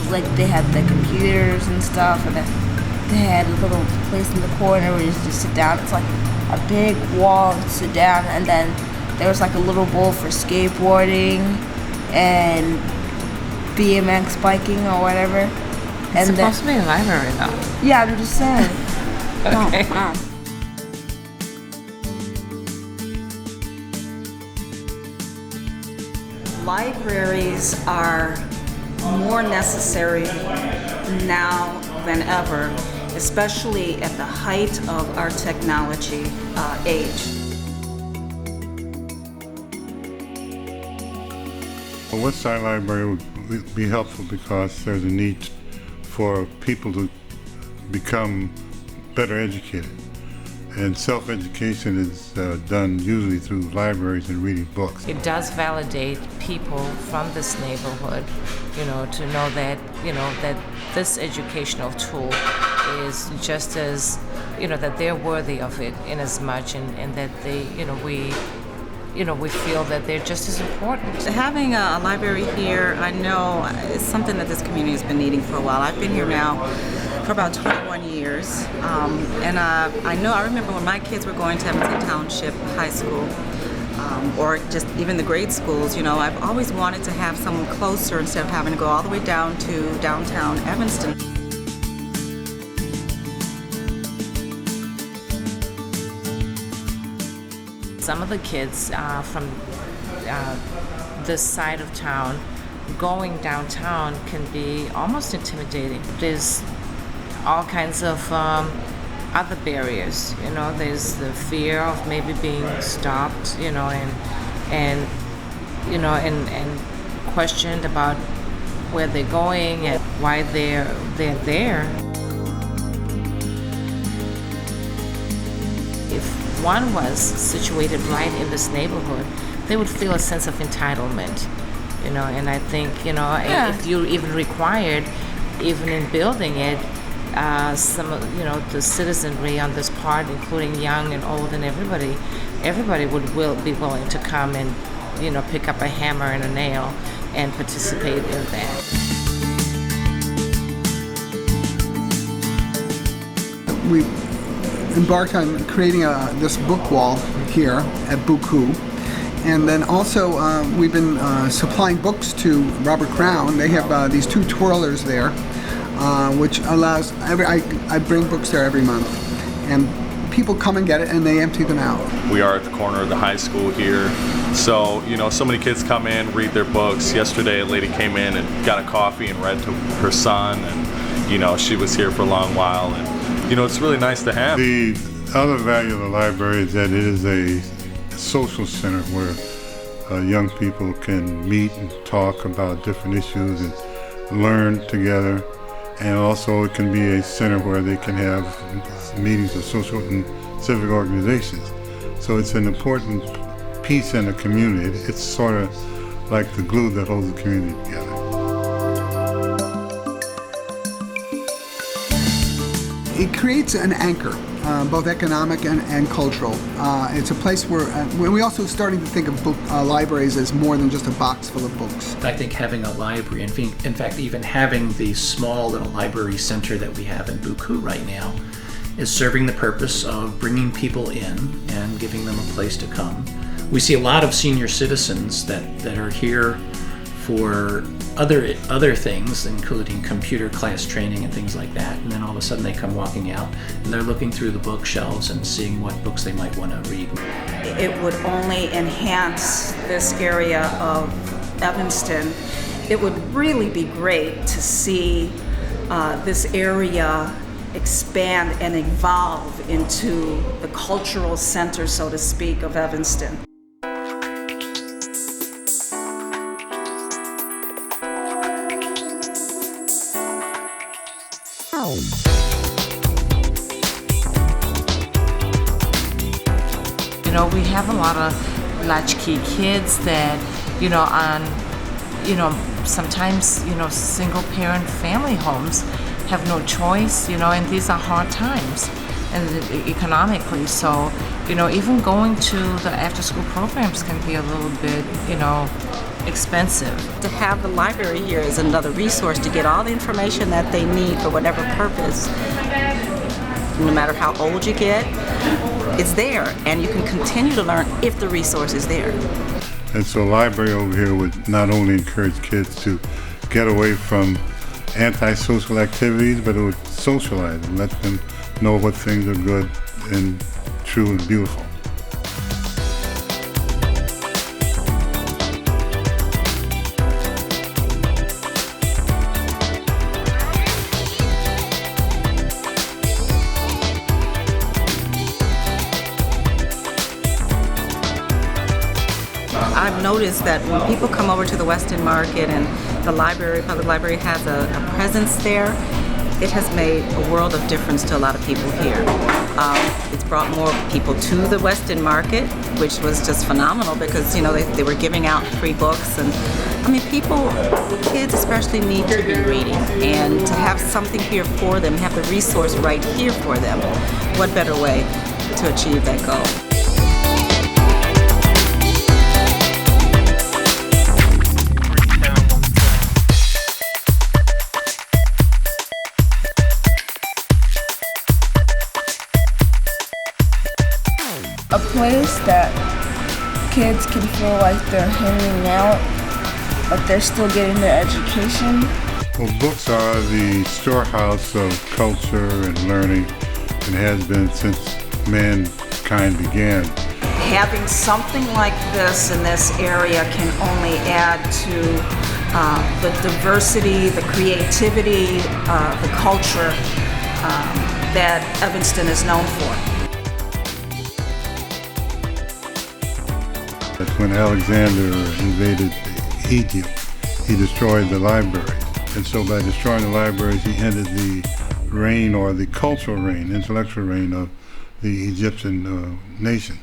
like they had the computers and stuff, and they had a little place in the corner where you just sit down. It's like a big wall to sit down, and then there was like a little bowl for skateboarding and BMX biking or whatever. It's supposed to be a library though. Yeah, I'm just saying. Okay. Oh. Libraries are more necessary now than ever, especially at the height of our technology age. The West Side Library would be helpful because there's a need for people to become better educated. And self-education is done usually through libraries and reading books. It does validate people from this neighborhood, to know that, that this educational tool is just as, that they're worthy of it in as much, and that they, we feel that they're just as important. Having a library here, I know, is something that this community has been needing for a while. I've been here now for about 21 years, and I remember when my kids were going to Evanston Township High School, or just even the grade schools, I've always wanted to have someone closer instead of having to go all the way down to downtown Evanston. Some of the kids from this side of town going downtown can be almost intimidating. There's all kinds of other barriers, there's the fear of maybe being stopped, and questioned about where they're going and why they're there. If one was situated right in this neighborhood, they would feel a sense of entitlement, and I think, if you even required, even in building it, some of the citizenry on this part, including young and old and everybody would be willing to come and pick up a hammer and a nail and participate in that. We embarked on creating this book wall here at Buku, and then also we've been supplying books to Robert Crown. They have these two twirlers there, which allows I bring books there every month, and people come and get it and they empty them out. We are at the corner of the high school here, so so many kids come in, read their books. Yesterday a lady came in and got a coffee and read to her son, and she was here for a long while, and it's really nice to have. The other value of the library is that it is a social center where young people can meet and talk about different issues and learn together. And also it can be a center where they can have meetings of social and civic organizations. So it's an important piece in the community. It's sort of like the glue that holds the community together. It creates an anchor, both economic and cultural. It's a place where we're also starting to think of libraries as more than just a box full of books. I think having a library, in fact even having the small little library center that we have in Buku right now, is serving the purpose of bringing people in and giving them a place to come. We see a lot of senior citizens that are here for other things, including computer class training and things like that, and then all of a sudden they come walking out and they're looking through the bookshelves and seeing what books they might want to read. It would only enhance this area of Evanston. It would really be great to see this area expand and evolve into the cultural center, so to speak, of Evanston. We have a lot of latchkey kids that, sometimes, single parent family homes have no choice, and these are hard times and economically. So, even going to the after school programs can be a little bit, expensive. To have the library here is another resource to get all the information that they need for whatever purpose. No matter how old you get, it's there, and you can continue to learn if the resource is there. And so a library over here would not only encourage kids to get away from antisocial activities, but it would socialize and let them know what things are good and true and beautiful. I've noticed that when people come over to the Weston Market and the library, public library has a presence there, it has made a world of difference to a lot of people here. It's brought more people to the Weston Market, which was just phenomenal because, you know, they were giving out free books. And I mean, kids especially need to be reading, and to have something here for them, have the resource right here for them, what better way to achieve that goal? A place that kids can feel like they're hanging out, but they're still getting their education. Well, books are the storehouse of culture and learning, and has been since mankind began. Having something like this in this area can only add to the diversity, the creativity, the culture that Evanston is known for. That's when Alexander invaded Egypt, he destroyed the libraries. And so by destroying the libraries, he ended the reign, or the cultural reign, intellectual reign of the Egyptian nation.